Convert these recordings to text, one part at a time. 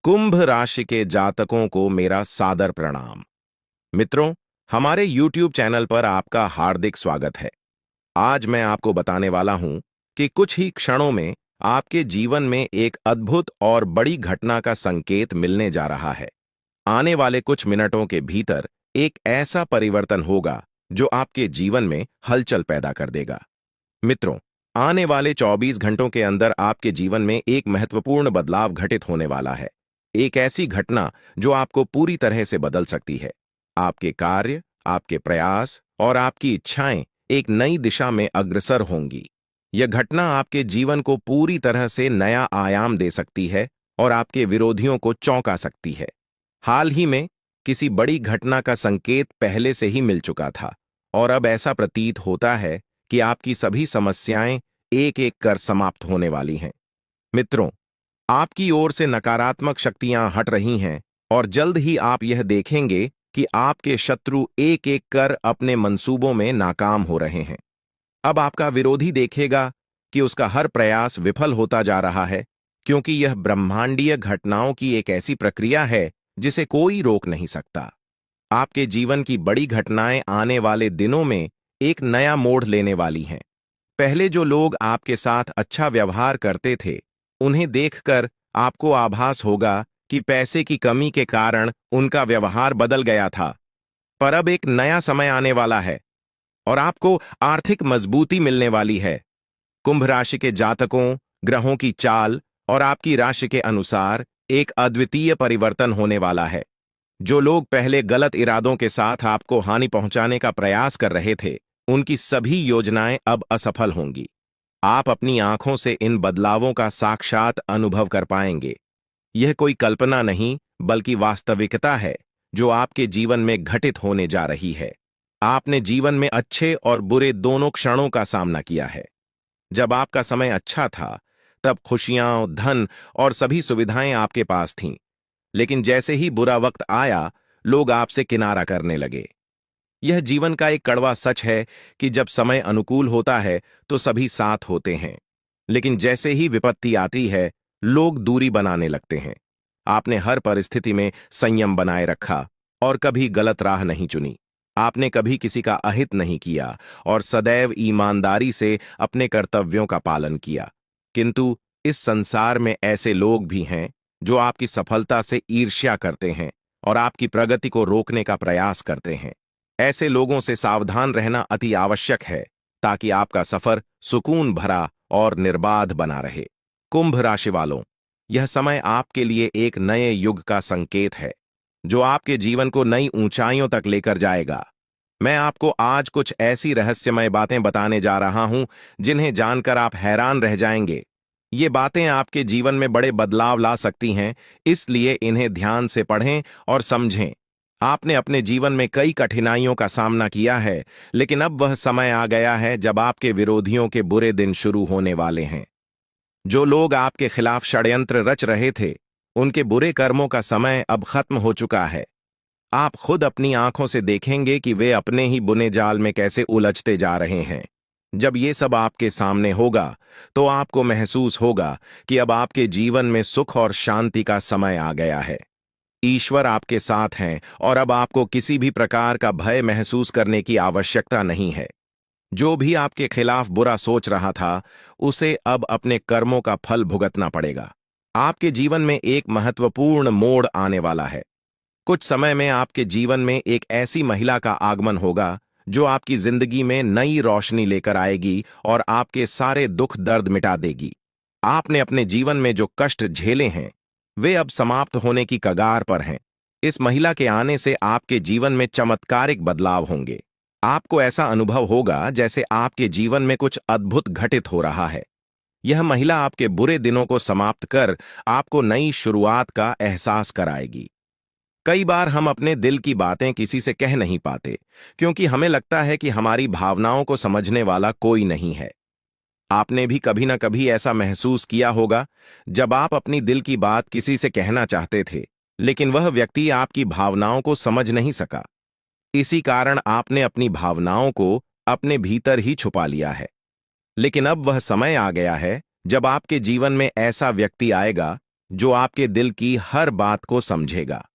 कुंभ राशि के जातकों को मेरा सादर प्रणाम। मित्रों, हमारे YouTube चैनल पर आपका हार्दिक स्वागत है। आज मैं आपको बताने वाला हूं कि कुछ ही क्षणों में आपके जीवन में एक अद्भुत और बड़ी घटना का संकेत मिलने जा रहा है। आने वाले कुछ मिनटों के भीतर एक ऐसा परिवर्तन होगा जो आपके जीवन में हलचल पैदा कर देगा। मित्रों, आने वाले 24 घंटों के अंदर आपके जीवन में एक महत्वपूर्ण बदलाव घटित होने वाला है। एक ऐसी घटना जो आपको पूरी तरह से बदल सकती है। आपके कार्य, आपके प्रयास और आपकी इच्छाएं एक नई दिशा में अग्रसर होंगी। यह घटना आपके जीवन को पूरी तरह से नया आयाम दे सकती है और आपके विरोधियों को चौंका सकती है। हाल ही में किसी बड़ी घटना का संकेत पहले से ही मिल चुका था और अब ऐसा प्रतीत होता है कि आपकी सभी समस्याएं एक एक कर समाप्त होने वाली हैं। मित्रों, आपकी ओर से नकारात्मक शक्तियां हट रही हैं और जल्द ही आप यह देखेंगे कि आपके शत्रु एक एक कर अपने मंसूबों में नाकाम हो रहे हैं। अब आपका विरोधी देखेगा कि उसका हर प्रयास विफल होता जा रहा है, क्योंकि यह ब्रह्मांडीय घटनाओं की एक ऐसी प्रक्रिया है जिसे कोई रोक नहीं सकता। आपके जीवन की बड़ी घटनाएं आने वाले दिनों में एक नया मोड़ लेने वाली हैं। पहले जो लोग आपके साथ अच्छा व्यवहार करते थे, उन्हें देखकर आपको आभास होगा कि पैसे की कमी के कारण उनका व्यवहार बदल गया था। पर अब एक नया समय आने वाला है और आपको आर्थिक मजबूती मिलने वाली है। कुंभ राशि के जातकों, ग्रहों की चाल और आपकी राशि के अनुसार एक अद्वितीय परिवर्तन होने वाला है। जो लोग पहले गलत इरादों के साथ आपको हानि पहुंचाने का प्रयास कर रहे थे, उनकी सभी योजनाएं अब असफल होंगी। आप अपनी आंखों से इन बदलावों का साक्षात अनुभव कर पाएंगे। यह कोई कल्पना नहीं, बल्कि वास्तविकता है जो आपके जीवन में घटित होने जा रही है। आपने जीवन में अच्छे और बुरे दोनों क्षणों का सामना किया है। जब आपका समय अच्छा था, तब खुशियां, धन और सभी सुविधाएं आपके पास थीं। लेकिन जैसे ही बुरा वक्त आया, लोग आपसे किनारा करने लगे। यह जीवन का एक कड़वा सच है कि जब समय अनुकूल होता है तो सभी साथ होते हैं, लेकिन जैसे ही विपत्ति आती है, लोग दूरी बनाने लगते हैं। आपने हर परिस्थिति में संयम बनाए रखा और कभी गलत राह नहीं चुनी। आपने कभी किसी का अहित नहीं किया और सदैव ईमानदारी से अपने कर्तव्यों का पालन किया। किंतु इस संसार में ऐसे लोग भी हैं जो आपकी सफलता से ईर्ष्या करते हैं और आपकी प्रगति को रोकने का प्रयास करते हैं। ऐसे लोगों से सावधान रहना अति आवश्यक है, ताकि आपका सफर सुकून भरा और निर्बाध बना रहे। कुंभ राशि वालों, यह समय आपके लिए एक नए युग का संकेत है, जो आपके जीवन को नई ऊंचाइयों तक लेकर जाएगा। मैं आपको आज कुछ ऐसी रहस्यमय बातें बताने जा रहा हूं जिन्हें जानकर आप हैरान रह जाएंगे। ये बातें आपके जीवन में बड़े बदलाव ला सकती हैं, इसलिए इन्हें ध्यान से पढ़ें और समझें। आपने अपने जीवन में कई कठिनाइयों का सामना किया है, लेकिन अब वह समय आ गया है जब आपके विरोधियों के बुरे दिन शुरू होने वाले हैं। जो लोग आपके खिलाफ षड्यंत्र रच रहे थे, उनके बुरे कर्मों का समय अब खत्म हो चुका है। आप खुद अपनी आंखों से देखेंगे कि वे अपने ही बुने जाल में कैसे उलझते जा रहे हैं। जब ये सब आपके सामने होगा, तो आपको महसूस होगा कि अब आपके जीवन में सुख और शांति का समय आ गया है। ईश्वर आपके साथ हैं और अब आपको किसी भी प्रकार का भय महसूस करने की आवश्यकता नहीं है। जो भी आपके खिलाफ बुरा सोच रहा था, उसे अब अपने कर्मों का फल भुगतना पड़ेगा। आपके जीवन में एक महत्वपूर्ण मोड़ आने वाला है। कुछ समय में आपके जीवन में एक ऐसी महिला का आगमन होगा जो आपकी जिंदगी में नई रोशनी लेकर आएगी और आपके सारे दुख दर्द मिटा देगी। आपने अपने जीवन में जो कष्ट झेले हैं, वे अब समाप्त होने की कगार पर हैं। इस महिला के आने से आपके जीवन में चमत्कारिक बदलाव होंगे। आपको ऐसा अनुभव होगा जैसे आपके जीवन में कुछ अद्भुत घटित हो रहा है। यह महिला आपके बुरे दिनों को समाप्त कर आपको नई शुरुआत का एहसास कराएगी। कई बार हम अपने दिल की बातें किसी से कह नहीं पाते, क्योंकि हमें लगता है कि हमारी भावनाओं को समझने वाला कोई नहीं है। आपने भी कभी ना कभी ऐसा महसूस किया होगा, जब आप अपनी दिल की बात किसी से कहना चाहते थे, लेकिन वह व्यक्ति आपकी भावनाओं को समझ नहीं सका। इसी कारण आपने अपनी भावनाओं को अपने भीतर ही छुपा लिया है। लेकिन अब वह समय आ गया है जब आपके जीवन में ऐसा व्यक्ति आएगा जो आपके दिल की हर बात को समझेगा।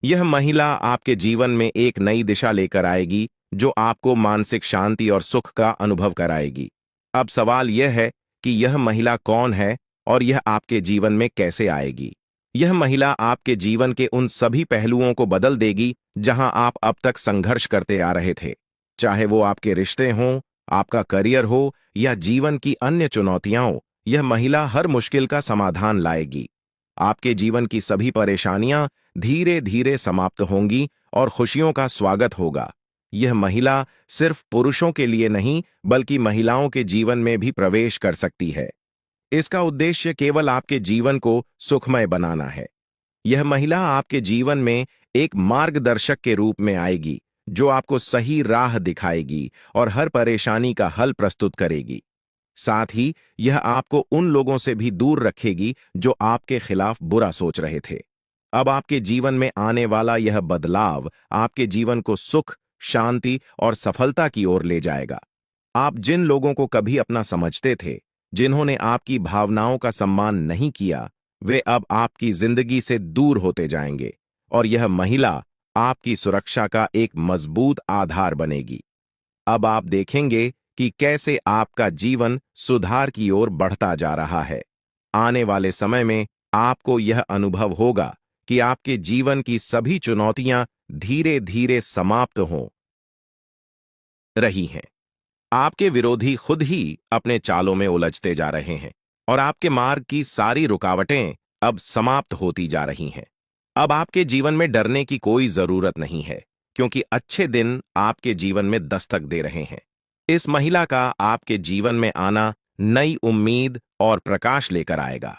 यह महिला आपके जीवन में एक नई दिशा लेकर आएगी, जो आपको मानसिक शांति और सुख का अनुभव कराएगी। अब सवाल यह है कि यह महिला कौन है और यह आपके जीवन में कैसे आएगी। यह महिला आपके जीवन के उन सभी पहलुओं को बदल देगी जहां आप अब तक संघर्ष करते आ रहे थे। चाहे वो आपके रिश्ते हों, आपका करियर हो या जीवन की अन्य चुनौतियां हो, यह महिला हर मुश्किल का समाधान लाएगी। आपके जीवन की सभी परेशानियां धीरे धीरे समाप्त होंगी और खुशियों का स्वागत होगा। यह महिला सिर्फ पुरुषों के लिए नहीं, बल्कि महिलाओं के जीवन में भी प्रवेश कर सकती है। इसका उद्देश्य केवल आपके जीवन को सुखमय बनाना है। यह महिला आपके जीवन में एक मार्गदर्शक के रूप में आएगी, जो आपको सही राह दिखाएगी और हर परेशानी का हल प्रस्तुत करेगी। साथ ही यह आपको उन लोगों से भी दूर रखेगी जो आपके खिलाफ बुरा सोच रहे थे। अब आपके जीवन में आने वाला यह बदलाव आपके जीवन को सुख, शांति और सफलता की ओर ले जाएगा। आप जिन लोगों को कभी अपना समझते थे, जिन्होंने आपकी भावनाओं का सम्मान नहीं किया, वे अब आपकी जिंदगी से दूर होते जाएंगे और यह महिला आपकी सुरक्षा का एक मजबूत आधार बनेगी। अब आप देखेंगे कि कैसे आपका जीवन सुधार की ओर बढ़ता जा रहा है। आने वाले समय में आपको यह अनुभव होगा कि आपके जीवन की सभी चुनौतियां धीरे धीरे समाप्त हो रही हैं। आपके विरोधी खुद ही अपने चालों में उलझते जा रहे हैं और आपके मार्ग की सारी रुकावटें अब समाप्त होती जा रही हैं। अब आपके जीवन में डरने की कोई जरूरत नहीं है, क्योंकि अच्छे दिन आपके जीवन में दस्तक दे रहे हैं। इस महिला का आपके जीवन में आना नई उम्मीद और प्रकाश लेकर आएगा।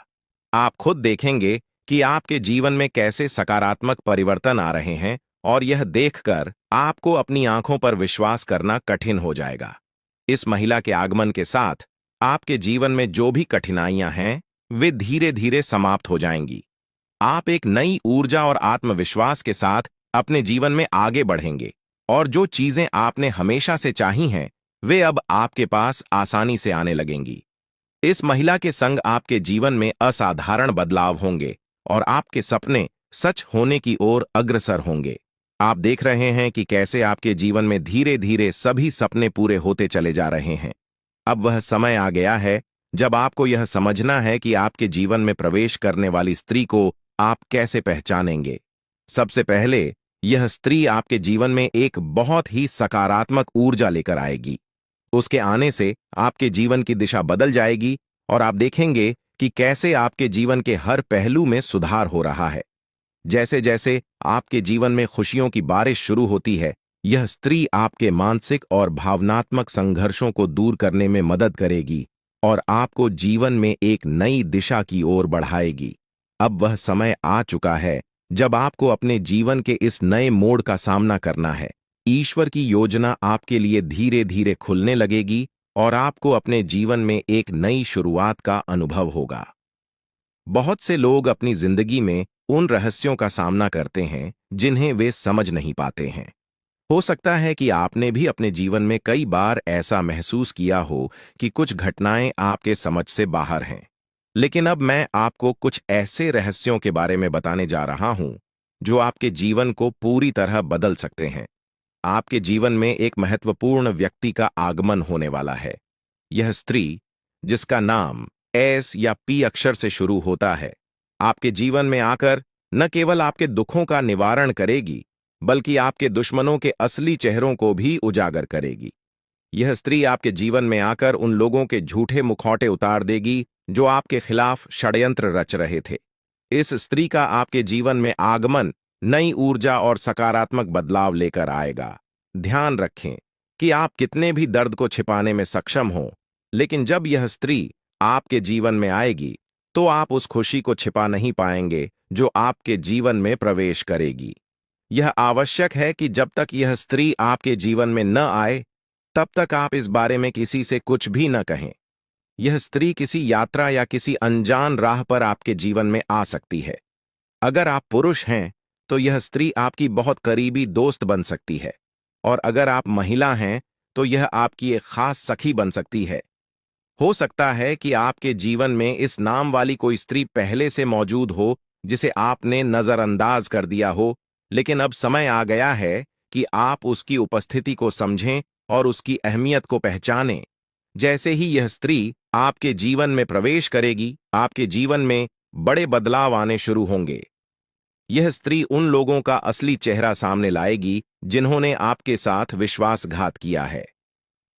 आप खुद देखेंगे कि आपके जीवन में कैसे सकारात्मक परिवर्तन आ रहे हैं और यह देखकर आपको अपनी आंखों पर विश्वास करना कठिन हो जाएगा। इस महिला के आगमन के साथ आपके जीवन में जो भी कठिनाइयां हैं, वे धीरे धीरे समाप्त हो जाएंगी। आप एक नई ऊर्जा और आत्मविश्वास के साथ अपने जीवन में आगे बढ़ेंगे और जो चीजें आपने हमेशा से चाही हैं, वे अब आपके पास आसानी से आने लगेंगी। इस महिला के संग आपके जीवन में असाधारण बदलाव होंगे और आपके सपने सच होने की ओर अग्रसर होंगे। आप देख रहे हैं कि कैसे आपके जीवन में धीरे धीरे सभी सपने पूरे होते चले जा रहे हैं। अब वह समय आ गया है जब आपको यह समझना है कि आपके जीवन में प्रवेश करने वाली स्त्री को आप कैसे पहचानेंगे। सबसे पहले, यह स्त्री आपके जीवन में एक बहुत ही सकारात्मक ऊर्जा लेकर आएगी। उसके आने से आपके जीवन की दिशा बदल जाएगी और आप देखेंगे कि कैसे आपके जीवन के हर पहलू में सुधार हो रहा है। जैसे जैसे आपके जीवन में खुशियों की बारिश शुरू होती है, यह स्त्री आपके मानसिक और भावनात्मक संघर्षों को दूर करने में मदद करेगी और आपको जीवन में एक नई दिशा की ओर बढ़ाएगी। अब वह समय आ चुका है जब आपको अपने जीवन के इस नए मोड़ का सामना करना है। ईश्वर की योजना आपके लिए धीरे धीरे खुलने लगेगी और आपको अपने जीवन में एक नई शुरुआत का अनुभव होगा। बहुत से लोग अपनी जिंदगी में उन रहस्यों का सामना करते हैं जिन्हें वे समझ नहीं पाते हैं। हो सकता है कि आपने भी अपने जीवन में कई बार ऐसा महसूस किया हो कि कुछ घटनाएं आपके समझ से बाहर हैं। लेकिन अब मैं आपको कुछ ऐसे रहस्यों के बारे में बताने जा रहा हूं जो आपके जीवन को पूरी तरह बदल सकते हैं। आपके जीवन में एक महत्वपूर्ण व्यक्ति का आगमन होने वाला है। यह स्त्री, जिसका नाम एस या पी अक्षर से शुरू होता है, आपके जीवन में आकर न केवल आपके दुखों का निवारण करेगी, बल्कि आपके दुश्मनों के असली चेहरों को भी उजागर करेगी। यह स्त्री आपके जीवन में आकर उन लोगों के झूठे मुखौटे उतार देगी जो आपके खिलाफ षड्यंत्र रच रहे थे। इस स्त्री का आपके जीवन में आगमन नई ऊर्जा और सकारात्मक बदलाव लेकर आएगा। ध्यान रखें कि आप कितने भी दर्द को छिपाने में सक्षम हों, लेकिन जब यह स्त्री आपके जीवन में आएगी, तो आप उस खुशी को छिपा नहीं पाएंगे जो आपके जीवन में प्रवेश करेगी। यह आवश्यक है कि जब तक यह स्त्री आपके जीवन में न आए, तब तक आप इस बारे में किसी से कुछ भी न कहें। यह स्त्री किसी यात्रा या किसी अनजान राह पर आपके जीवन में आ सकती है। अगर आप पुरुष हैं, तो यह स्त्री आपकी बहुत करीबी दोस्त बन सकती है, और अगर आप महिला हैं, तो यह आपकी एक खास सखी बन सकती है। हो सकता है कि आपके जीवन में इस नाम वाली कोई स्त्री पहले से मौजूद हो जिसे आपने नजरअंदाज कर दिया हो, लेकिन अब समय आ गया है कि आप उसकी उपस्थिति को समझें और उसकी अहमियत को पहचानें। जैसे ही यह स्त्री आपके जीवन में प्रवेश करेगी, आपके जीवन में बड़े बदलाव आने शुरू होंगे। यह स्त्री उन लोगों का असली चेहरा सामने लाएगी जिन्होंने आपके साथ विश्वासघात किया है।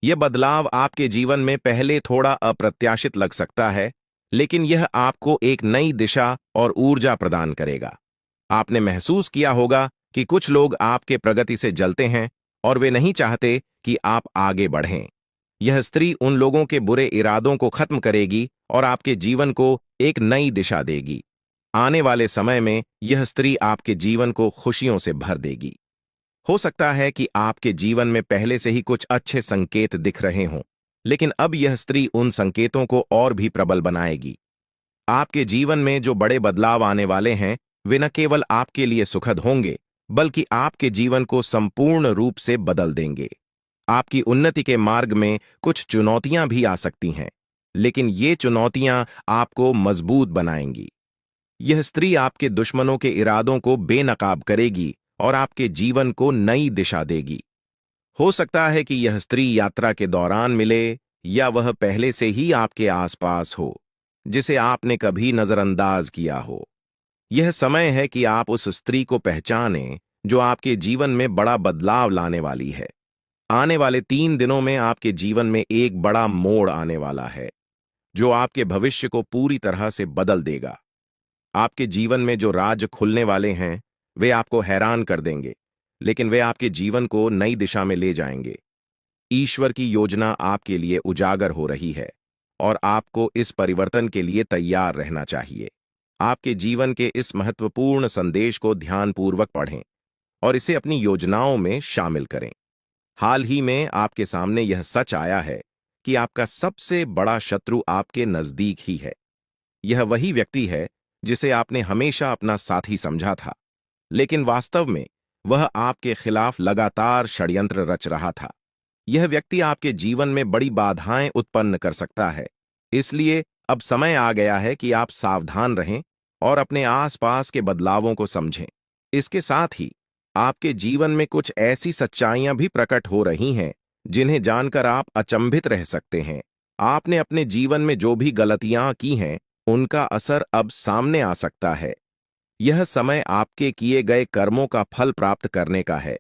यह बदलाव आपके जीवन में पहले थोड़ा अप्रत्याशित लग सकता है, लेकिन यह आपको एक नई दिशा और ऊर्जा प्रदान करेगा। आपने महसूस किया होगा कि कुछ लोग आपके प्रगति से जलते हैं और वे नहीं चाहते कि आप आगे बढ़ें। यह स्त्री उन लोगों के बुरे इरादों को खत्म करेगी और आपके जीवन को एक नई दिशा देगी। आने वाले समय में यह स्त्री आपके जीवन को खुशियों से भर देगी। हो सकता है कि आपके जीवन में पहले से ही कुछ अच्छे संकेत दिख रहे हों, लेकिन अब यह स्त्री उन संकेतों को और भी प्रबल बनाएगी। आपके जीवन में जो बड़े बदलाव आने वाले हैं, वे न केवल आपके लिए सुखद होंगे, बल्कि आपके जीवन को संपूर्ण रूप से बदल देंगे। आपकी उन्नति के मार्ग में कुछ चुनौतियां भी आ सकती हैं, लेकिन ये चुनौतियां आपको मजबूत बनाएंगी। यह स्त्री आपके दुश्मनों के इरादों को बेनकाब करेगी और आपके जीवन को नई दिशा देगी। हो सकता है कि यह स्त्री यात्रा के दौरान मिले या वह पहले से ही आपके आसपास हो, जिसे आपने कभी नजरअंदाज किया हो। यह समय है कि आप उस स्त्री को पहचानें जो आपके जीवन में बड़ा बदलाव लाने वाली है। आने वाले 3 दिनों में आपके जीवन में एक बड़ा मोड़ आने वाला है, जो आपके भविष्य को पूरी तरह से बदल देगा। आपके जीवन में जो राज खुलने वाले हैं, वे आपको हैरान कर देंगे, लेकिन वे आपके जीवन को नई दिशा में ले जाएंगे। ईश्वर की योजना आपके लिए उजागर हो रही है और आपको इस परिवर्तन के लिए तैयार रहना चाहिए। आपके जीवन के इस महत्वपूर्ण संदेश को ध्यानपूर्वक पढ़ें और इसे अपनी योजनाओं में शामिल करें। हाल ही में आपके सामने यह सच आया है कि आपका सबसे बड़ा शत्रु आपके नजदीक ही है। यह वही व्यक्ति है जिसे आपने हमेशा अपना साथी समझा था, लेकिन वास्तव में वह आपके खिलाफ लगातार षड्यंत्र रच रहा था। यह व्यक्ति आपके जीवन में बड़ी बाधाएं उत्पन्न कर सकता है, इसलिए अब समय आ गया है कि आप सावधान रहें और अपने आसपास के बदलावों को समझें। इसके साथ ही आपके जीवन में कुछ ऐसी सच्चाइयां भी प्रकट हो रही हैं जिन्हें जानकर आप अचंभित रह सकते हैं। आपने अपने जीवन में जो भी गलतियां की हैं, उनका असर अब सामने आ सकता है। यह समय आपके किए गए कर्मों का फल प्राप्त करने का है,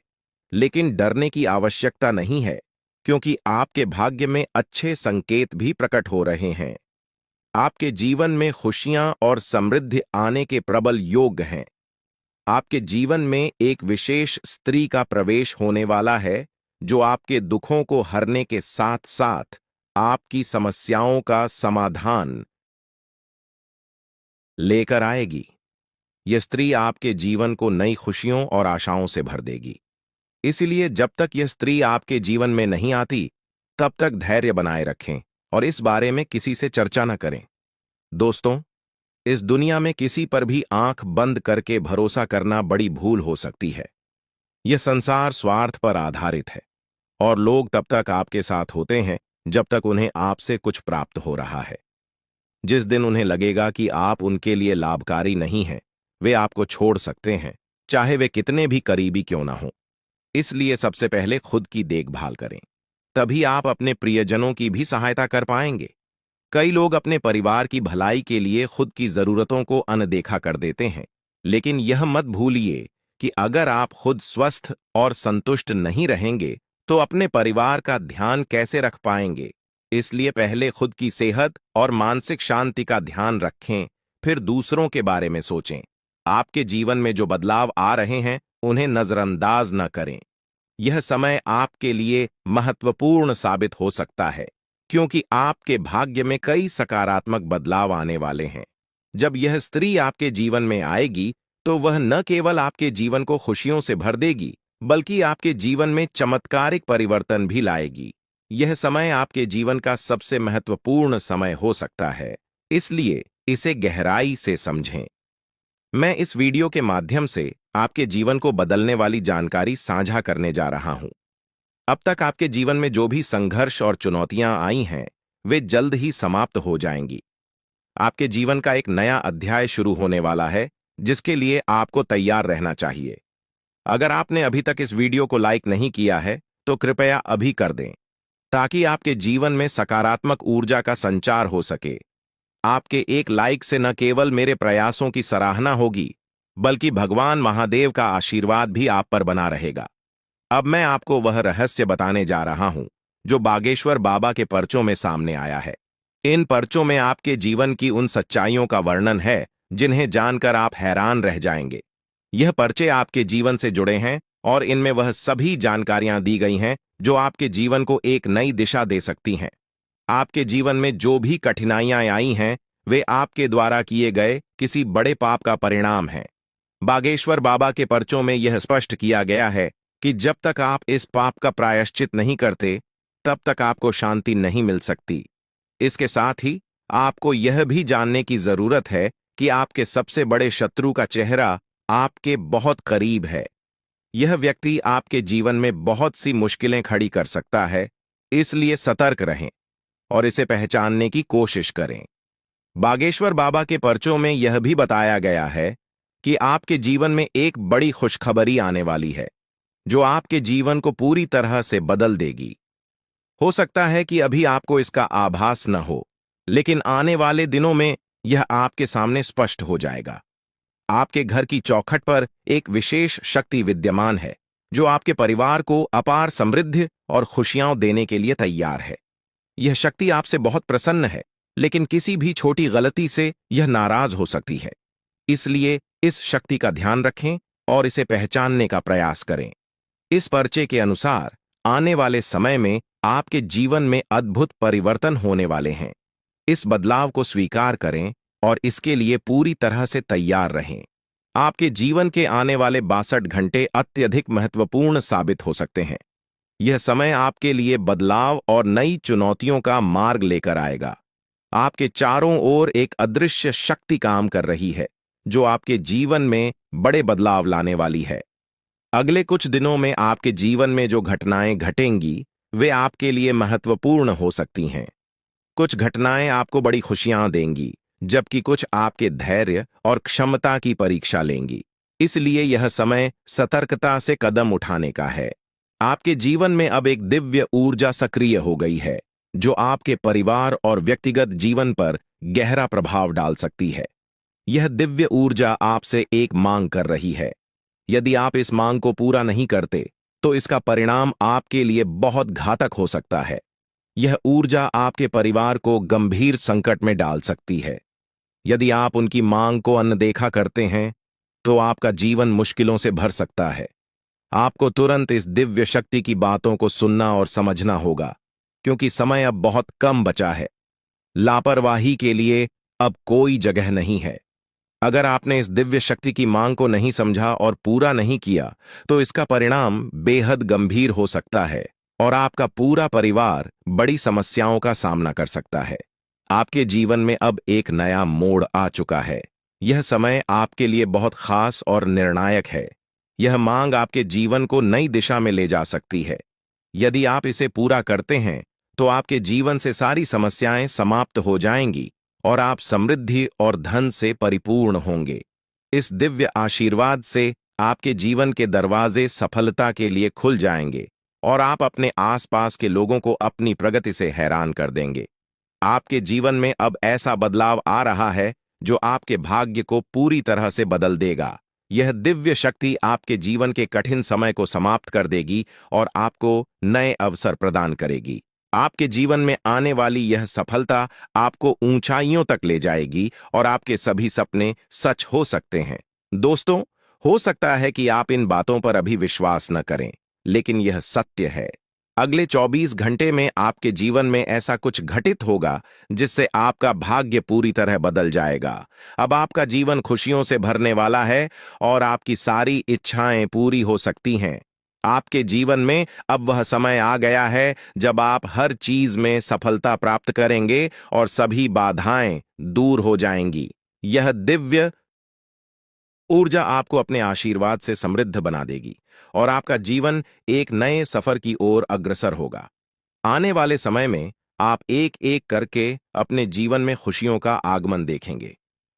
लेकिन डरने की आवश्यकता नहीं है, क्योंकि आपके भाग्य में अच्छे संकेत भी प्रकट हो रहे हैं। आपके जीवन में खुशियां और समृद्धि आने के प्रबल योग हैं। आपके जीवन में एक विशेष स्त्री का प्रवेश होने वाला है, जो आपके दुखों को हरने के साथ साथ आपकी समस्याओं का समाधान लेकर आएगी। यह स्त्री आपके जीवन को नई खुशियों और आशाओं से भर देगी। इसलिए जब तक यह स्त्री आपके जीवन में नहीं आती, तब तक धैर्य बनाए रखें और इस बारे में किसी से चर्चा न करें। दोस्तों, इस दुनिया में किसी पर भी आंख बंद करके भरोसा करना बड़ी भूल हो सकती है। यह संसार स्वार्थ पर आधारित है और लोग तब तक आपके साथ होते हैं जब तक उन्हें आपसे कुछ प्राप्त हो रहा है। जिस दिन उन्हें लगेगा कि आप उनके लिए लाभकारी नहीं हैं, वे आपको छोड़ सकते हैं, चाहे वे कितने भी करीबी क्यों ना हों। इसलिए सबसे पहले खुद की देखभाल करें, तभी आप अपने प्रियजनों की भी सहायता कर पाएंगे। कई लोग अपने परिवार की भलाई के लिए खुद की जरूरतों को अनदेखा कर देते हैं, लेकिन यह मत भूलिए कि अगर आप खुद स्वस्थ और संतुष्ट नहीं रहेंगे, तो अपने परिवार का ध्यान कैसे रख पाएंगे। इसलिए पहले खुद की सेहत और मानसिक शांति का ध्यान रखें, फिर दूसरों के बारे में सोचें। आपके जीवन में जो बदलाव आ रहे हैं, उन्हें नजरअंदाज न करें। यह समय आपके लिए महत्वपूर्ण साबित हो सकता है, क्योंकि आपके भाग्य में कई सकारात्मक बदलाव आने वाले हैं। जब यह स्त्री आपके जीवन में आएगी, तो वह न केवल आपके जीवन को खुशियों से भर देगी, बल्कि आपके जीवन में चमत्कारिक परिवर्तन भी लाएगी। यह समय आपके जीवन का सबसे महत्वपूर्ण समय हो सकता है, इसलिए इसे गहराई से समझें। मैं इस वीडियो के माध्यम से आपके जीवन को बदलने वाली जानकारी साझा करने जा रहा हूं। अब तक आपके जीवन में जो भी संघर्ष और चुनौतियां आई हैं, वे जल्द ही समाप्त हो जाएंगी। आपके जीवन का एक नया अध्याय शुरू होने वाला है, जिसके लिए आपको तैयार रहना चाहिए। अगर आपने अभी तक इस वीडियो को लाइक नहीं किया है, तो कृपया अभी कर दें, ताकि आपके जीवन में सकारात्मक ऊर्जा का संचार हो सके। आपके एक लाइक से न केवल मेरे प्रयासों की सराहना होगी, बल्कि भगवान महादेव का आशीर्वाद भी आप पर बना रहेगा। अब मैं आपको वह रहस्य बताने जा रहा हूं, जो बागेश्वर बाबा के पर्चों में सामने आया है। इन पर्चों में आपके जीवन की उन सच्चाइयों का वर्णन है, जिन्हें जानकर आप हैरान रह जाएंगे। यह पर्चे आपके जीवन से जुड़े हैं और इनमें वह सभी जानकारियां दी गई हैं जो आपके जीवन को एक नई दिशा दे सकती हैं। आपके जीवन में जो भी कठिनाइयां आई हैं, वे आपके द्वारा किए गए किसी बड़े पाप का परिणाम हैं। बागेश्वर बाबा के पर्चों में यह स्पष्ट किया गया है कि जब तक आप इस पाप का प्रायश्चित नहीं करते, तब तक आपको शांति नहीं मिल सकती। इसके साथ ही आपको यह भी जानने की जरूरत है कि आपके सबसे बड़े शत्रु का चेहरा आपके बहुत करीब है। यह व्यक्ति आपके जीवन में बहुत सी मुश्किलें खड़ी कर सकता है, इसलिए सतर्क रहें और इसे पहचानने की कोशिश करें। बागेश्वर बाबा के पर्चों में यह भी बताया गया है कि आपके जीवन में एक बड़ी खुशखबरी आने वाली है, जो आपके जीवन को पूरी तरह से बदल देगी। हो सकता है कि अभी आपको इसका आभास न हो, लेकिन आने वाले दिनों में यह आपके सामने स्पष्ट हो जाएगा। आपके घर की चौखट पर एक विशेष शक्ति विद्यमान है, जो आपके परिवार को अपार समृद्धि और खुशियां देने के लिए तैयार है। यह शक्ति आपसे बहुत प्रसन्न है, लेकिन किसी भी छोटी गलती से यह नाराज हो सकती है। इसलिए इस शक्ति का ध्यान रखें और इसे पहचानने का प्रयास करें। इस पर्चे के अनुसार आने वाले समय में आपके जीवन में अद्भुत परिवर्तन होने वाले हैं। इस बदलाव को स्वीकार करें और इसके लिए पूरी तरह से तैयार रहें। आपके जीवन के आने वाले 62 घंटे अत्यधिक महत्वपूर्ण साबित हो सकते हैं। यह समय आपके लिए बदलाव और नई चुनौतियों का मार्ग लेकर आएगा। आपके चारों ओर एक अदृश्य शक्ति काम कर रही है, जो आपके जीवन में बड़े बदलाव लाने वाली है। अगले कुछ दिनों में आपके जीवन में जो घटनाएं घटेंगी, वे आपके लिए महत्वपूर्ण हो सकती हैं। कुछ घटनाएं आपको बड़ी खुशियां देंगी, जबकि कुछ आपके धैर्य और क्षमता की परीक्षा लेंगी। इसलिए यह समय सतर्कता से कदम उठाने का है। आपके जीवन में अब एक दिव्य ऊर्जा सक्रिय हो गई है, जो आपके परिवार और व्यक्तिगत जीवन पर गहरा प्रभाव डाल सकती है। यह दिव्य ऊर्जा आपसे एक मांग कर रही है। यदि आप इस मांग को पूरा नहीं करते, तो इसका परिणाम आपके लिए बहुत घातक हो सकता है। यह ऊर्जा आपके परिवार को गंभीर संकट में डाल सकती है। यदि आप उनकी मांग को अनदेखा करते हैं, तो आपका जीवन मुश्किलों से भर सकता है। आपको तुरंत इस दिव्य शक्ति की बातों को सुनना और समझना होगा, क्योंकि समय अब बहुत कम बचा है। लापरवाही के लिए अब कोई जगह नहीं है। अगर आपने इस दिव्य शक्ति की मांग को नहीं समझा और पूरा नहीं किया, तो इसका परिणाम बेहद गंभीर हो सकता है और आपका पूरा परिवार बड़ी समस्याओं का सामना कर सकता है। आपके जीवन में अब एक नया मोड़ आ चुका है। यह समय आपके लिए बहुत खास और निर्णायक है। यह मांग आपके जीवन को नई दिशा में ले जा सकती है। यदि आप इसे पूरा करते हैं, तो आपके जीवन से सारी समस्याएं समाप्त हो जाएंगी और आप समृद्धि और धन से परिपूर्ण होंगे। इस दिव्य आशीर्वाद से आपके जीवन के दरवाजे सफलता के लिए खुल जाएंगे और आप अपने आसपास के लोगों को अपनी प्रगति से हैरान कर देंगे। आपके जीवन में अब ऐसा बदलाव आ रहा है, जो आपके भाग्य को पूरी तरह से बदल देगा। यह दिव्य शक्ति आपके जीवन के कठिन समय को समाप्त कर देगी और आपको नए अवसर प्रदान करेगी। आपके जीवन में आने वाली यह सफलता आपको ऊंचाइयों तक ले जाएगी और आपके सभी सपने सच हो सकते हैं। दोस्तों, हो सकता है कि आप इन बातों पर अभी विश्वास न करें, लेकिन यह सत्य है। अगले 24 घंटे में आपके जीवन में ऐसा कुछ घटित होगा, जिससे आपका भाग्य पूरी तरह बदल जाएगा। अब आपका जीवन खुशियों से भरने वाला है और आपकी सारी इच्छाएं पूरी हो सकती हैं। आपके जीवन में अब वह समय आ गया है जब आप हर चीज में सफलता प्राप्त करेंगे और सभी बाधाएं दूर हो जाएंगी। यह दिव्य ऊर्जा आपको अपने आशीर्वाद से समृद्ध बना देगी और आपका जीवन एक नए सफर की ओर अग्रसर होगा। आने वाले समय में आप एक एक करके अपने जीवन में खुशियों का आगमन देखेंगे।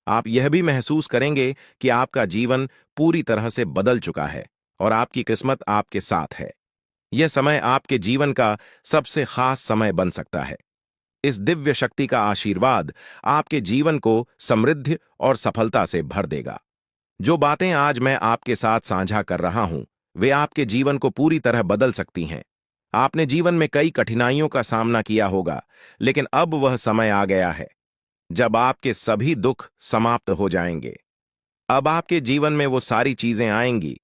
आप यह भी महसूस करेंगे कि आपका जीवन पूरी तरह से बदल चुका है और आपकी किस्मत आपके साथ है। यह समय आपके जीवन का सबसे खास समय बन सकता है। इस दिव्य शक्ति का आशीर्वाद आपके जीवन को समृद्धि और सफलता से भर देगा। जो बातें आज मैं आपके साथ साझा कर रहा हूं, वे आपके जीवन को पूरी तरह बदल सकती हैं। आपने जीवन में कई कठिनाइयों का सामना किया होगा, लेकिन अब वह समय आ गया है जब आपके सभी दुख समाप्त हो जाएंगे। अब आपके जीवन में वो सारी चीजें आएंगी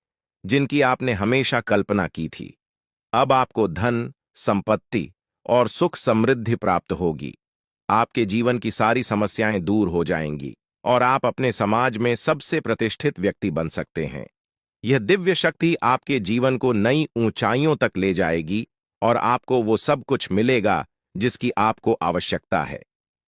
जिनकी आपने हमेशा कल्पना की थी। अब आपको धन, संपत्ति और सुख समृद्धि प्राप्त होगी। आपके जीवन की सारी समस्याएं दूर हो जाएंगी और आप अपने समाज में सबसे प्रतिष्ठित व्यक्ति बन सकते हैं। यह दिव्य शक्ति आपके जीवन को नई ऊंचाइयों तक ले जाएगी और आपको वो सब कुछ मिलेगा जिसकी आपको आवश्यकता है।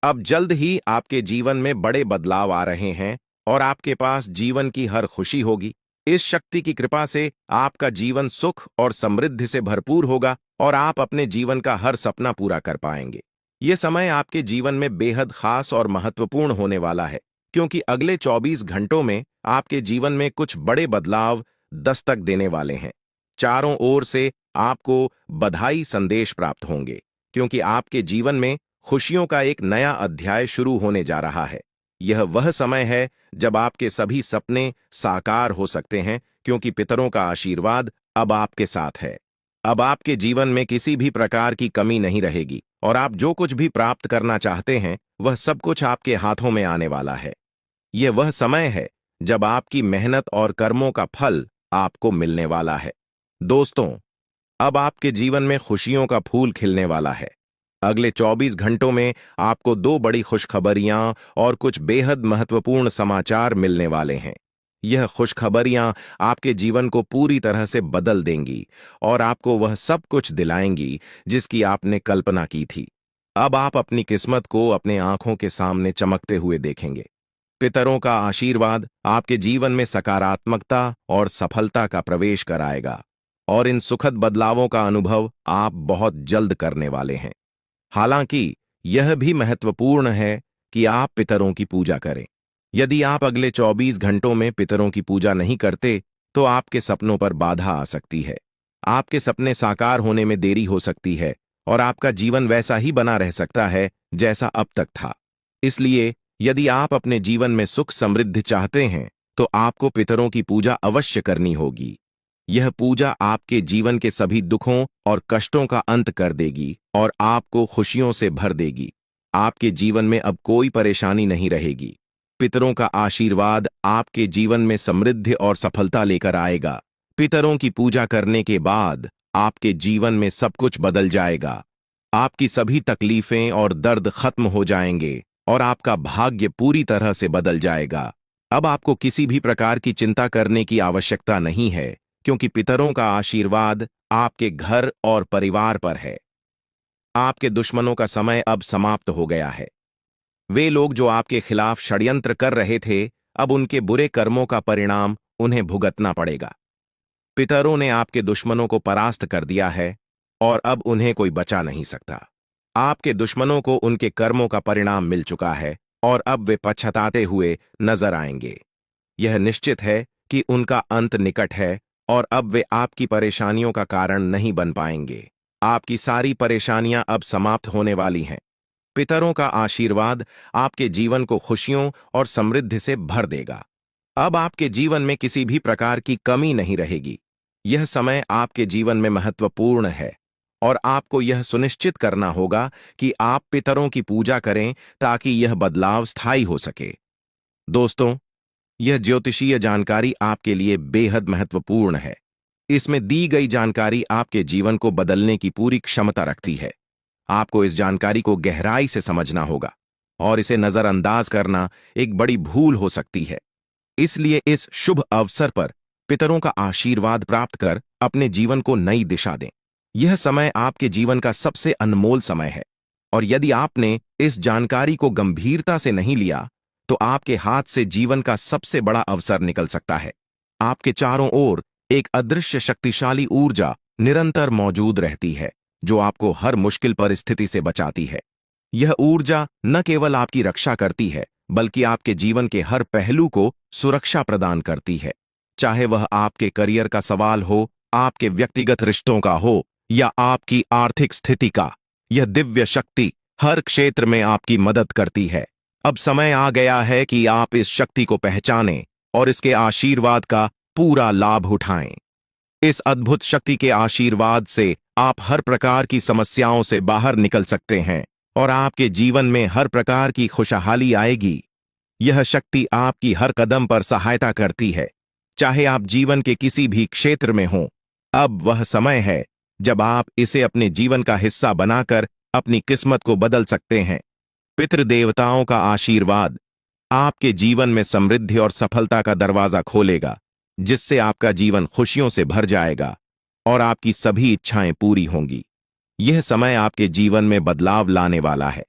अब जल्द ही आपके जीवन में बड़े बदलाव आ रहे हैं और आपके पास जीवन की हर खुशी होगी। इस शक्ति की कृपा से आपका जीवन सुख और समृद्धि से भरपूर होगा और आप अपने जीवन का हर सपना पूरा कर पाएंगे। ये समय आपके जीवन में बेहद खास और महत्वपूर्ण होने वाला है, क्योंकि अगले 24 घंटों में आपके जीवन में कुछ बड़े बदलाव दस्तक देने वाले हैं। चारों ओर से आपको बधाई संदेश प्राप्त होंगे, क्योंकि आपके जीवन में खुशियों का एक नया अध्याय शुरू होने जा रहा है। यह वह समय है जब आपके सभी सपने साकार हो सकते हैं, क्योंकि पितरों का आशीर्वाद अब आपके साथ है। अब आपके जीवन में किसी भी प्रकार की कमी नहीं रहेगी और आप जो कुछ भी प्राप्त करना चाहते हैं, वह सब कुछ आपके हाथों में आने वाला है। यह वह समय है जब आपकी मेहनत और कर्मों का फल आपको मिलने वाला है। दोस्तों, अब आपके जीवन में खुशियों का फूल खिलने वाला है। अगले 24 घंटों में आपको 2 बड़ी खुशखबरियां और कुछ बेहद महत्वपूर्ण समाचार मिलने वाले हैं। यह खुशखबरियां आपके जीवन को पूरी तरह से बदल देंगी और आपको वह सब कुछ दिलाएंगी जिसकी आपने कल्पना की थी। अब आप अपनी किस्मत को अपने आंखों के सामने चमकते हुए देखेंगे। पितरों का आशीर्वाद आपके जीवन में सकारात्मकता और सफलता का प्रवेश कराएगा और इन सुखद बदलावों का अनुभव आप बहुत जल्द करने वाले हैं। हालांकि यह भी महत्वपूर्ण है कि आप पितरों की पूजा करें। यदि आप अगले 24 घंटों में पितरों की पूजा नहीं करते, तो आपके सपनों पर बाधा आ सकती है। आपके सपने साकार होने में देरी हो सकती है और आपका जीवन वैसा ही बना रह सकता है जैसा अब तक था। इसलिए यदि आप अपने जीवन में सुख समृद्धि चाहते हैं, तो आपको पितरों की पूजा अवश्य करनी होगी। यह पूजा आपके जीवन के सभी दुखों और कष्टों का अंत कर देगी और आपको खुशियों से भर देगी। आपके जीवन में अब कोई परेशानी नहीं रहेगी। पितरों का आशीर्वाद आपके जीवन में समृद्धि और सफलता लेकर आएगा। पितरों की पूजा करने के बाद आपके जीवन में सब कुछ बदल जाएगा। आपकी सभी तकलीफें और दर्द खत्म हो जाएंगे और आपका भाग्य पूरी तरह से बदल जाएगा। अब आपको किसी भी प्रकार की चिंता करने की आवश्यकता नहीं है, क्योंकि पितरों का आशीर्वाद आपके घर और परिवार पर है। आपके दुश्मनों का समय अब समाप्त हो गया है। वे लोग जो आपके खिलाफ षड्यंत्र कर रहे थे, अब उनके बुरे कर्मों का परिणाम उन्हें भुगतना पड़ेगा। पितरों ने आपके दुश्मनों को परास्त कर दिया है और अब उन्हें कोई बचा नहीं सकता। आपके दुश्मनों को उनके कर्मों का परिणाम मिल चुका है और अब वे पछताते हुए नजर आएंगे। यह निश्चित है कि उनका अंत निकट है और अब वे आपकी परेशानियों का कारण नहीं बन पाएंगे। आपकी सारी परेशानियां अब समाप्त होने वाली हैं। पितरों का आशीर्वाद आपके जीवन को खुशियों और समृद्धि से भर देगा। अब आपके जीवन में किसी भी प्रकार की कमी नहीं रहेगी। यह समय आपके जीवन में महत्वपूर्ण है और आपको यह सुनिश्चित करना होगा कि आप पितरों की पूजा करें ताकि यह बदलाव स्थायी हो सके। दोस्तों, यह ज्योतिषीय जानकारी आपके लिए बेहद महत्वपूर्ण है। इसमें दी गई जानकारी आपके जीवन को बदलने की पूरी क्षमता रखती है। आपको इस जानकारी को गहराई से समझना होगा और इसे नजरअंदाज करना एक बड़ी भूल हो सकती है। इसलिए इस शुभ अवसर पर पितरों का आशीर्वाद प्राप्त कर अपने जीवन को नई दिशा दें। यह समय आपके जीवन का सबसे अनमोल समय है और यदि आपने इस जानकारी को गंभीरता से नहीं लिया, तो आपके हाथ से जीवन का सबसे बड़ा अवसर निकल सकता है। आपके चारों ओर एक अदृश्य शक्तिशाली ऊर्जा निरंतर मौजूद रहती है, जो आपको हर मुश्किल परिस्थिति से बचाती है। यह ऊर्जा न केवल आपकी रक्षा करती है, बल्कि आपके जीवन के हर पहलू को सुरक्षा प्रदान करती है। चाहे वह आपके करियर का सवाल हो, आपके व्यक्तिगत रिश्तों का हो या आपकी आर्थिक स्थिति का, यह दिव्य शक्ति हर क्षेत्र में आपकी मदद करती है। अब समय आ गया है कि आप इस शक्ति को पहचानें और इसके आशीर्वाद का पूरा लाभ उठाएं। इस अद्भुत शक्ति के आशीर्वाद से आप हर प्रकार की समस्याओं से बाहर निकल सकते हैं और आपके जीवन में हर प्रकार की खुशहाली आएगी। यह शक्ति आपकी हर कदम पर सहायता करती है, चाहे आप जीवन के किसी भी क्षेत्र में हों। अब वह समय है जब आप इसे अपने जीवन का हिस्सा बनाकर अपनी किस्मत को बदल सकते हैं। पितृदेवताओं का आशीर्वाद आपके जीवन में समृद्धि और सफलता का दरवाजा खोलेगा, जिससे आपका जीवन खुशियों से भर जाएगा और आपकी सभी इच्छाएं पूरी होंगी। यह समय आपके जीवन में बदलाव लाने वाला है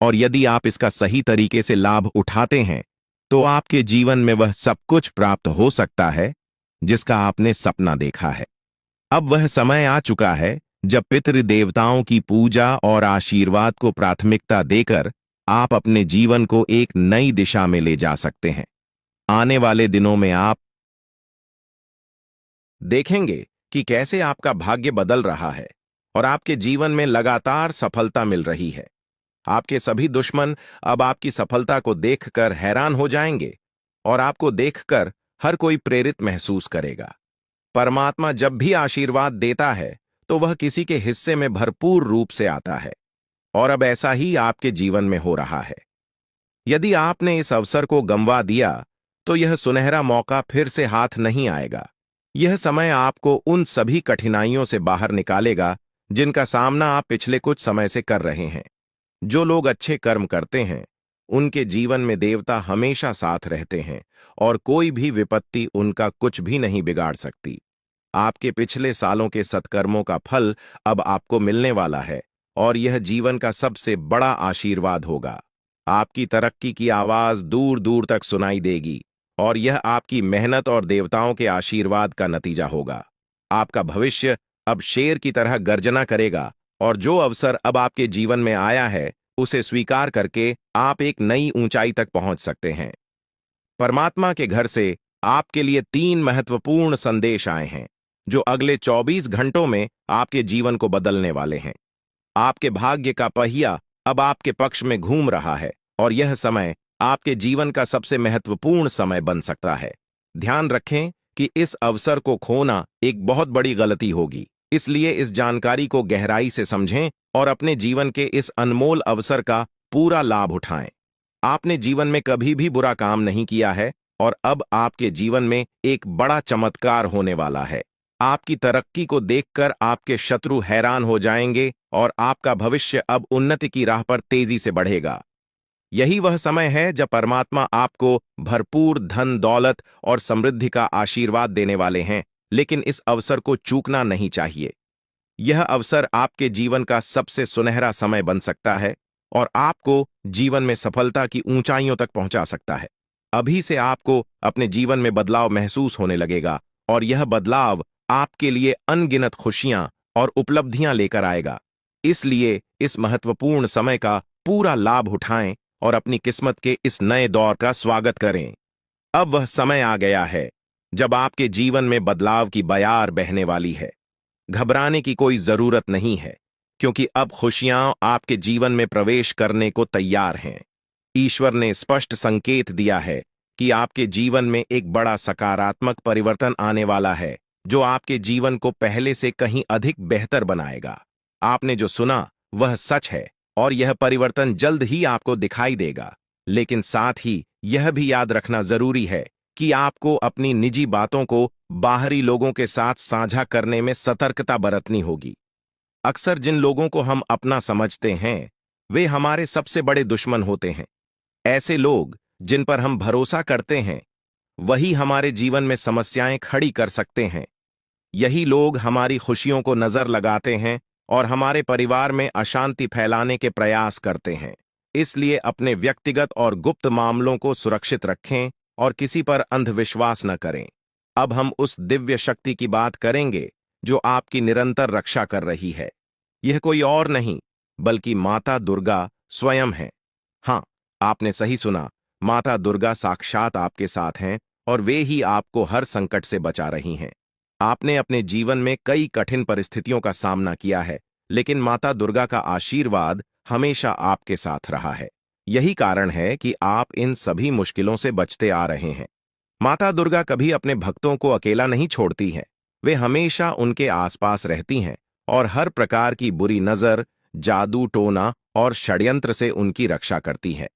और यदि आप इसका सही तरीके से लाभ उठाते हैं तो आपके जीवन में वह सब कुछ प्राप्त हो सकता है जिसका आपने सपना देखा है। अब वह समय आ चुका है जब पितृदेवताओं की पूजा और आशीर्वाद को प्राथमिकता देकर आप अपने जीवन को एक नई दिशा में ले जा सकते हैं। आने वाले दिनों में आप देखेंगे कि कैसे आपका भाग्य बदल रहा है और आपके जीवन में लगातार सफलता मिल रही है। आपके सभी दुश्मन अब आपकी सफलता को देखकर हैरान हो जाएंगे और आपको देखकर हर कोई प्रेरित महसूस करेगा। परमात्मा जब भी आशीर्वाद देता है तो वह किसी के हिस्से में भरपूर रूप से आता है और अब ऐसा ही आपके जीवन में हो रहा है। यदि आपने इस अवसर को गंवा दिया तो यह सुनहरा मौका फिर से हाथ नहीं आएगा। यह समय आपको उन सभी कठिनाइयों से बाहर निकालेगा जिनका सामना आप पिछले कुछ समय से कर रहे हैं। जो लोग अच्छे कर्म करते हैं उनके जीवन में देवता हमेशा साथ रहते हैं और कोई भी विपत्ति उनका कुछ भी नहीं बिगाड़ सकती। आपके पिछले सालों के सत्कर्मों का फल अब आपको मिलने वाला है और यह जीवन का सबसे बड़ा आशीर्वाद होगा। आपकी तरक्की की आवाज दूर दूर तक सुनाई देगी और यह आपकी मेहनत और देवताओं के आशीर्वाद का नतीजा होगा। आपका भविष्य अब शेर की तरह गर्जना करेगा और जो अवसर अब आपके जीवन में आया है उसे स्वीकार करके आप एक नई ऊंचाई तक पहुंच सकते हैं। परमात्मा के घर से आपके लिए 3 महत्वपूर्ण संदेश आए हैं जो अगले 24 घंटों में आपके जीवन को बदलने वाले हैं। आपके भाग्य का पहिया अब आपके पक्ष में घूम रहा है और यह समय आपके जीवन का सबसे महत्वपूर्ण समय बन सकता है। ध्यान रखें कि इस अवसर को खोना एक बहुत बड़ी गलती होगी, इसलिए इस जानकारी को गहराई से समझें और अपने जीवन के इस अनमोल अवसर का पूरा लाभ उठाएं। आपने जीवन में कभी भी बुरा काम नहीं किया है और अब आपके जीवन में एक बड़ा चमत्कार होने वाला है। आपकी तरक्की को देखकर आपके शत्रु हैरान हो जाएंगे और आपका भविष्य अब उन्नति की राह पर तेजी से बढ़ेगा। यही वह समय है जब परमात्मा आपको भरपूर धन, दौलत और समृद्धि का आशीर्वाद देने वाले हैं, लेकिन इस अवसर को चूकना नहीं चाहिए। यह अवसर आपके जीवन का सबसे सुनहरा समय बन सकता है और आपको जीवन में सफलता की ऊंचाइयों तक पहुंचा सकता है। अभी से आपको अपने जीवन में बदलाव महसूस होने लगेगा और यह बदलाव आपके लिए अनगिनत खुशियां और उपलब्धियां लेकर आएगा। इसलिए इस महत्वपूर्ण समय का पूरा लाभ उठाएं और अपनी किस्मत के इस नए दौर का स्वागत करें। अब वह समय आ गया है जब आपके जीवन में बदलाव की बयार बहने वाली है। घबराने की कोई जरूरत नहीं है, क्योंकि अब खुशियां आपके जीवन में प्रवेश करने को तैयार हैं। ईश्वर ने स्पष्ट संकेत दिया है कि आपके जीवन में एक बड़ा सकारात्मक परिवर्तन आने वाला है, जो आपके जीवन को पहले से कहीं अधिक बेहतर बनाएगा। आपने जो सुना वह सच है और यह परिवर्तन जल्द ही आपको दिखाई देगा। लेकिन साथ ही यह भी याद रखना जरूरी है कि आपको अपनी निजी बातों को बाहरी लोगों के साथ साझा करने में सतर्कता बरतनी होगी। अक्सर जिन लोगों को हम अपना समझते हैं वे हमारे सबसे बड़े दुश्मन होते हैं। ऐसे लोग जिन पर हम भरोसा करते हैं वही हमारे जीवन में समस्याएं खड़ी कर सकते हैं। यही लोग हमारी खुशियों को नजर लगाते हैं और हमारे परिवार में अशांति फैलाने के प्रयास करते हैं। इसलिए अपने व्यक्तिगत और गुप्त मामलों को सुरक्षित रखें और किसी पर अंधविश्वास न करें। अब हम उस दिव्य शक्ति की बात करेंगे जो आपकी निरंतर रक्षा कर रही है। यह कोई और नहीं बल्कि माता दुर्गा स्वयं है। हाँ, आपने सही सुना, माता दुर्गा साक्षात आपके साथ हैं और वे ही आपको हर संकट से बचा रही हैं। आपने अपने जीवन में कई कठिन परिस्थितियों का सामना किया है, लेकिन माता दुर्गा का आशीर्वाद हमेशा आपके साथ रहा है। यही कारण है कि आप इन सभी मुश्किलों से बचते आ रहे हैं। माता दुर्गा कभी अपने भक्तों को अकेला नहीं छोड़ती हैं। वे हमेशा उनके आसपास रहती हैं और हर प्रकार की बुरी नजर, जादू टोना और षड्यंत्र से उनकी रक्षा करती है।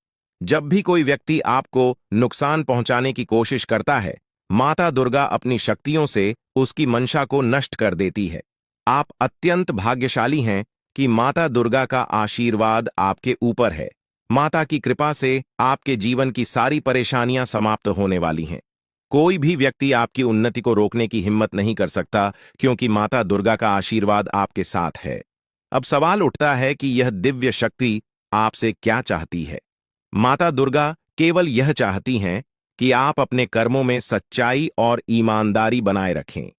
जब भी कोई व्यक्ति आपको नुकसान पहुंचाने की कोशिश करता है, माता दुर्गा अपनी शक्तियों से उसकी मंशा को नष्ट कर देती है। आप अत्यंत भाग्यशाली हैं कि माता दुर्गा का आशीर्वाद आपके ऊपर है। माता की कृपा से आपके जीवन की सारी परेशानियां समाप्त होने वाली हैं। कोई भी व्यक्ति आपकी उन्नति को रोकने की हिम्मत नहीं कर सकता, क्योंकि माता दुर्गा का आशीर्वाद आपके साथ है। अब सवाल उठता है कि यह दिव्य शक्ति आपसे क्या चाहती है। माता दुर्गा केवल यह चाहती हैं कि आप अपने कर्मों में सच्चाई और ईमानदारी बनाए रखें।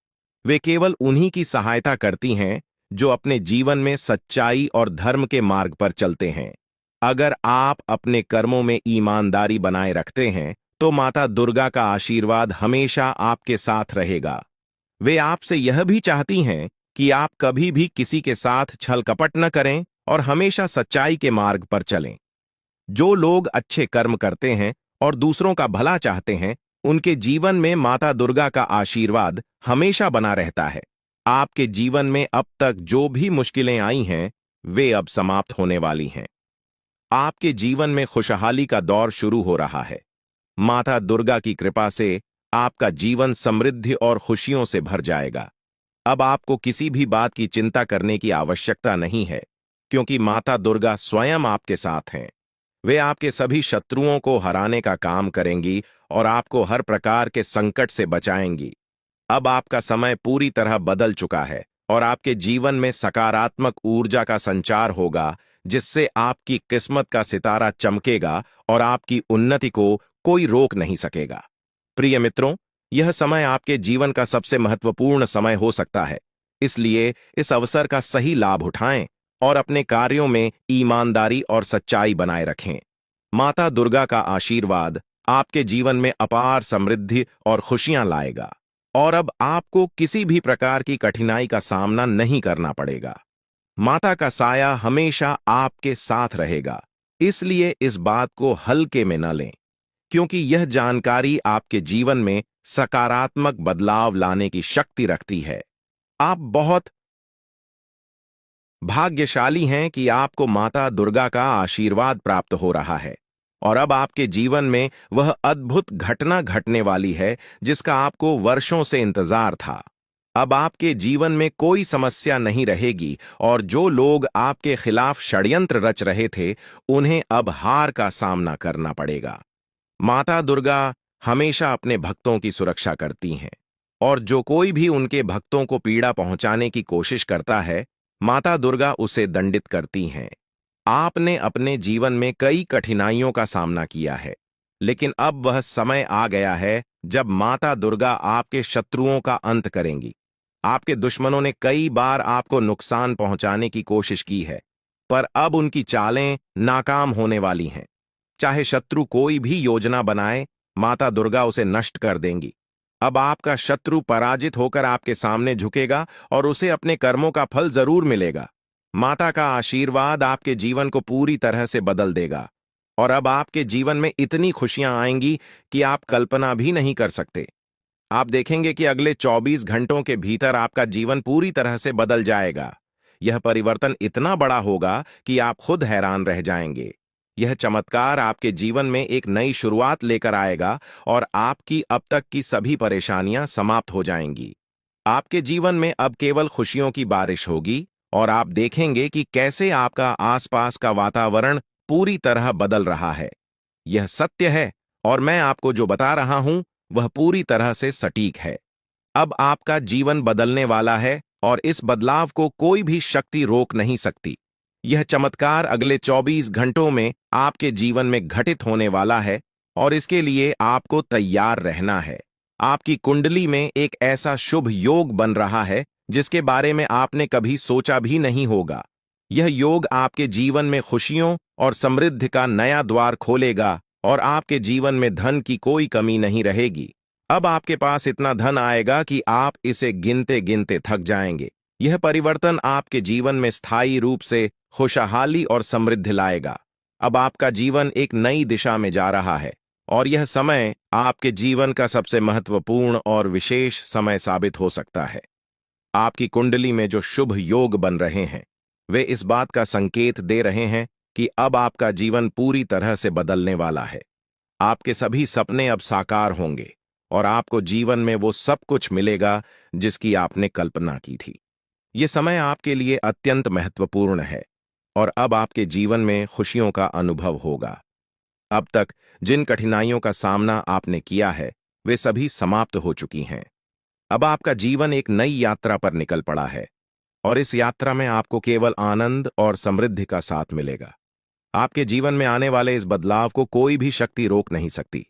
वे केवल उन्हीं की सहायता करती हैं जो अपने जीवन में सच्चाई और धर्म के मार्ग पर चलते हैं। अगर आप अपने कर्मों में ईमानदारी बनाए रखते हैं, तो माता दुर्गा का आशीर्वाद हमेशा आपके साथ रहेगा। वे आपसे यह भी चाहती हैं कि आप कभी भी किसी के साथ छल कपट न करें और हमेशा सच्चाई के मार्ग पर चलें। जो लोग अच्छे कर्म करते हैं और दूसरों का भला चाहते हैं, उनके जीवन में माता दुर्गा का आशीर्वाद हमेशा बना रहता है। आपके जीवन में अब तक जो भी मुश्किलें आई हैं, वे अब समाप्त होने वाली हैं। आपके जीवन में खुशहाली का दौर शुरू हो रहा है। माता दुर्गा की कृपा से आपका जीवन समृद्धि और खुशियों से भर जाएगा। अब आपको किसी भी बात की चिंता करने की आवश्यकता नहीं है, क्योंकि माता दुर्गा स्वयं आपके साथ हैं। वे आपके सभी शत्रुओं को हराने का काम करेंगी और आपको हर प्रकार के संकट से बचाएंगी। अब आपका समय पूरी तरह बदल चुका है और आपके जीवन में सकारात्मक ऊर्जा का संचार होगा, जिससे आपकी किस्मत का सितारा चमकेगा और आपकी उन्नति को कोई रोक नहीं सकेगा। प्रिय मित्रों, यह समय आपके जीवन का सबसे महत्वपूर्ण समय हो सकता है। इसलिए इस अवसर का सही लाभ उठाएं और अपने कार्यों में ईमानदारी और सच्चाई बनाए रखें। माता दुर्गा का आशीर्वाद आपके जीवन में अपार समृद्धि और खुशियां लाएगा और अब आपको किसी भी प्रकार की कठिनाई का सामना नहीं करना पड़ेगा। माता का साया हमेशा आपके साथ रहेगा, इसलिए इस बात को हल्के में न लें, क्योंकि यह जानकारी आपके जीवन में सकारात्मक बदलाव लाने की शक्ति रखती है। आप बहुत भाग्यशाली हैं कि आपको माता दुर्गा का आशीर्वाद प्राप्त हो रहा है और अब आपके जीवन में वह अद्भुत घटना घटने वाली है जिसका आपको वर्षों से इंतजार था। अब आपके जीवन में कोई समस्या नहीं रहेगी और जो लोग आपके खिलाफ षड्यंत्र रच रहे थे, उन्हें अब हार का सामना करना पड़ेगा। माता दुर्गा हमेशा अपने भक्तों की सुरक्षा करती हैं और जो कोई भी उनके भक्तों को पीड़ा पहुंचाने की कोशिश करता है, माता दुर्गा उसे दंडित करती हैं। आपने अपने जीवन में कई कठिनाइयों का सामना किया है, लेकिन अब वह समय आ गया है जब माता दुर्गा आपके शत्रुओं का अंत करेंगी। आपके दुश्मनों ने कई बार आपको नुकसान पहुंचाने की कोशिश की है, पर अब उनकी चालें नाकाम होने वाली हैं। चाहे शत्रु कोई भी योजना बनाए, माता दुर्गा उसे नष्ट कर देंगी। अब आपका शत्रु पराजित होकर आपके सामने झुकेगा और उसे अपने कर्मों का फल जरूर मिलेगा। माता का आशीर्वाद आपके जीवन को पूरी तरह से बदल देगा और अब आपके जीवन में इतनी खुशियां आएंगी कि आप कल्पना भी नहीं कर सकते। आप देखेंगे कि अगले 24 घंटों के भीतर आपका जीवन पूरी तरह से बदल जाएगा। यह परिवर्तन इतना बड़ा होगा कि आप खुद हैरान रह जाएंगे। यह चमत्कार आपके जीवन में एक नई शुरुआत लेकर आएगा और आपकी अब तक की सभी परेशानियां समाप्त हो जाएंगी। आपके जीवन में अब केवल खुशियों की बारिश होगी और आप देखेंगे कि कैसे आपका आसपास का वातावरण पूरी तरह बदल रहा है। यह सत्य है और मैं आपको जो बता रहा हूं, वह पूरी तरह से सटीक है। अब आपका जीवन बदलने वाला है और इस बदलाव को कोई भी शक्ति रोक नहीं सकती। यह चमत्कार अगले 24 घंटों में आपके जीवन में घटित होने वाला है और इसके लिए आपको तैयार रहना है। आपकी कुंडली में एक ऐसा शुभ योग बन रहा है जिसके बारे में आपने कभी सोचा भी नहीं होगा। यह योग आपके जीवन में खुशियों और समृद्धि का नया द्वार खोलेगा और आपके जीवन में धन की कोई कमी नहीं रहेगी। अब आपके पास इतना धन आएगा कि आप इसे गिनते गिनते थक जाएंगे। यह परिवर्तन आपके जीवन में स्थायी रूप से खुशहाली और समृद्धि लाएगा। अब आपका जीवन एक नई दिशा में जा रहा है और यह समय आपके जीवन का सबसे महत्वपूर्ण और विशेष समय साबित हो सकता है। आपकी कुंडली में जो शुभ योग बन रहे हैं वे इस बात का संकेत दे रहे हैं कि अब आपका जीवन पूरी तरह से बदलने वाला है। आपके सभी सपने अब साकार होंगे और आपको जीवन में वो सब कुछ मिलेगा जिसकी आपने कल्पना की थी। ये समय आपके लिए अत्यंत महत्वपूर्ण है और अब आपके जीवन में खुशियों का अनुभव होगा। अब तक जिन कठिनाइयों का सामना आपने किया है वे सभी समाप्त हो चुकी हैं। अब आपका जीवन एक नई यात्रा पर निकल पड़ा है और इस यात्रा में आपको केवल आनंद और समृद्धि का साथ मिलेगा। आपके जीवन में आने वाले इस बदलाव को कोई भी शक्ति रोक नहीं सकती,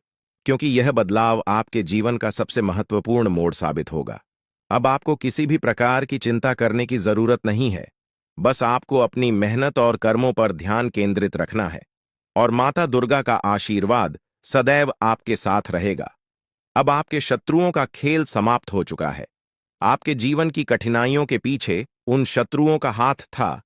क्योंकि यह बदलाव आपके जीवन का सबसे महत्वपूर्ण मोड़ साबित होगा। अब आपको किसी भी प्रकार की चिंता करने की जरूरत नहीं है। बस आपको अपनी मेहनत और कर्मों पर ध्यान केंद्रित रखना है और माता दुर्गा का आशीर्वाद सदैव आपके साथ रहेगा। अब आपके शत्रुओं का खेल समाप्त हो चुका है। आपके जीवन की कठिनाइयों के पीछे उन शत्रुओं का हाथ था